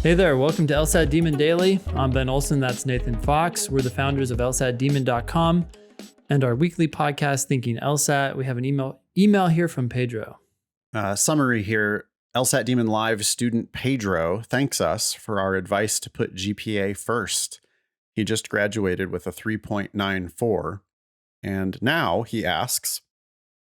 Hey there, welcome to LSAT Demon Daily. I'm Ben Olson, that's Nathan Fox. We're the founders of LSATdemon.com and our weekly podcast, Thinking LSAT. We have an email here from Pedro. Summary here. LSAT Demon Live student Pedro thanks us for our advice to put GPA first. He just graduated with a 3.94. And now he asks,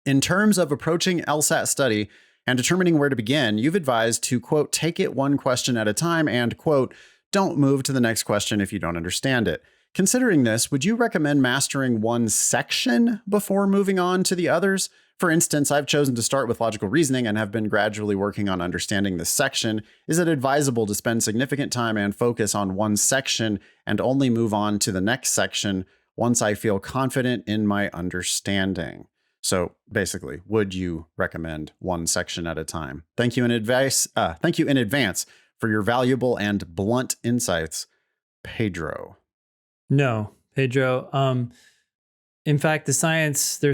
in terms of approaching LSAT study and determining where to begin, you've advised to, quote, take it one question at a time and, quote, don't move to the next question if you don't understand it. Considering this, would you recommend mastering one section before moving on to the others? For instance, I've chosen to start with logical reasoning and have been gradually working on understanding this section. Is it advisable to spend significant time and focus on one section and only move on to the next section once I feel confident in my understanding? So basically, would you recommend one section at a time? Thank you in advance for your valuable and blunt insights, Pedro. No, Pedro. In fact, there's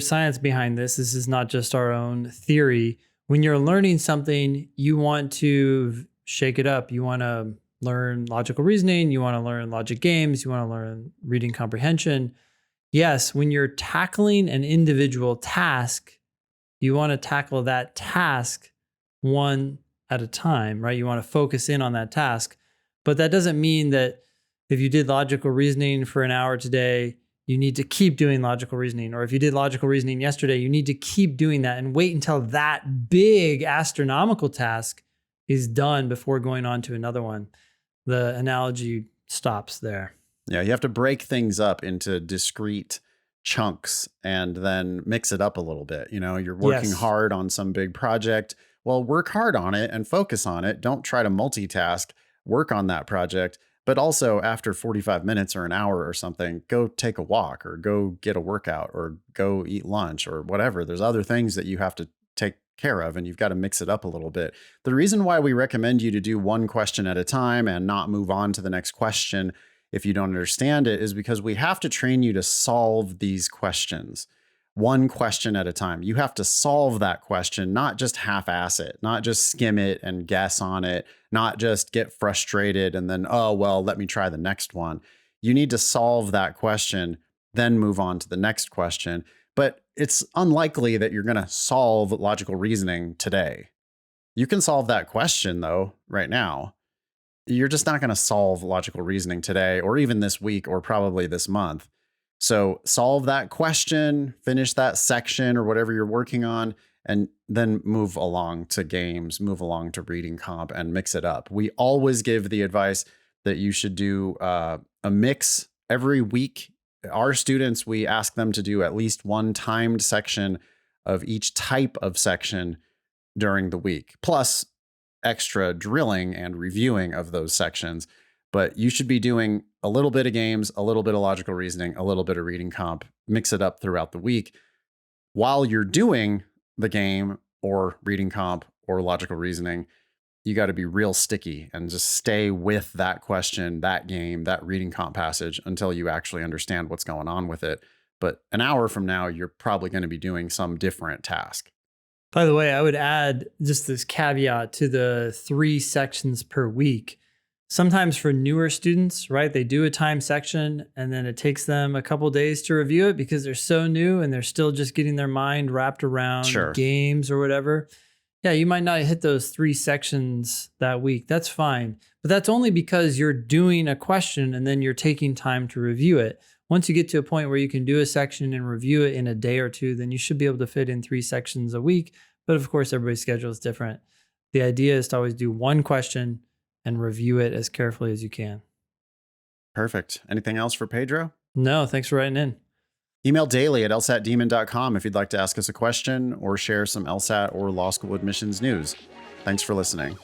science behind this. This is not just our own theory. When you're learning something, you want to shake it up. You want to learn logical reasoning. You want to learn logic games. You want to learn reading comprehension. Yes, when you're tackling an individual task, you want to tackle that task one at a time, right? You want to focus in on that task. But that doesn't mean that if you did logical reasoning for an hour today, you need to keep doing logical reasoning. Or if you did logical reasoning yesterday, you need to keep doing that and wait until that big astronomical task is done before going on to another one. The analogy stops there. Yeah, you have to break things up into discrete chunks and then mix it up a little bit. You know, you're working hard on some big project. Well, work hard on it and focus on it. Don't try to multitask. Work on that project. But also after 45 minutes or an hour or something, go take a walk or go get a workout or go eat lunch or whatever. There's other things that you have to take care of and you've got to mix it up a little bit. The reason why we recommend you to do one question at a time and not move on to the next question if you don't understand it is because we have to train you to solve these questions one question at a time. You have to solve that question, not just half-ass it, not just skim it and guess on it, not just get frustrated and then, oh, well, let me try the next one. You need to solve that question, then move on to the next question. But it's unlikely that you're going to solve logical reasoning today. You can solve that question, though, right now. You're just not going to solve logical reasoning today or even this week or probably this month. So solve that question, finish that section or whatever you're working on, and then move along to games, move along to reading comp and mix it up. We always give the advice that you should do a mix every week. Our students, we ask them to do at least one timed section of each type of section during the week, plus extra drilling and reviewing of those sections. But you should be doing a little bit of games, a little bit of logical reasoning, a little bit of reading comp, mix it up throughout the week. While you're doing the game or reading comp or logical reasoning, you got to be real sticky and just stay with that question, that game, that reading comp passage until you actually understand what's going on with it. But an hour from now, you're probably going to be doing some different task. By the way, I would add just this caveat to the 3 sections per week. Sometimes for newer students, right, they do a time section and then it takes them a couple days to review it because they're so new and they're still just getting their mind wrapped around games or whatever. Yeah, you might not hit those 3 sections that week. That's fine. But that's only because you're doing a question and then you're taking time to review it. Once you get to a point where you can do a section and review it in a day or two, then you should be able to fit in 3 sections a week. But of course, everybody's schedule is different. The idea is to always do one question and review it as carefully as you can. Perfect. Anything else for Pedro? No, thanks for writing in. Email daily at lsatdemon.com if you'd like to ask us a question or share some LSAT or law school admissions news. Thanks for listening.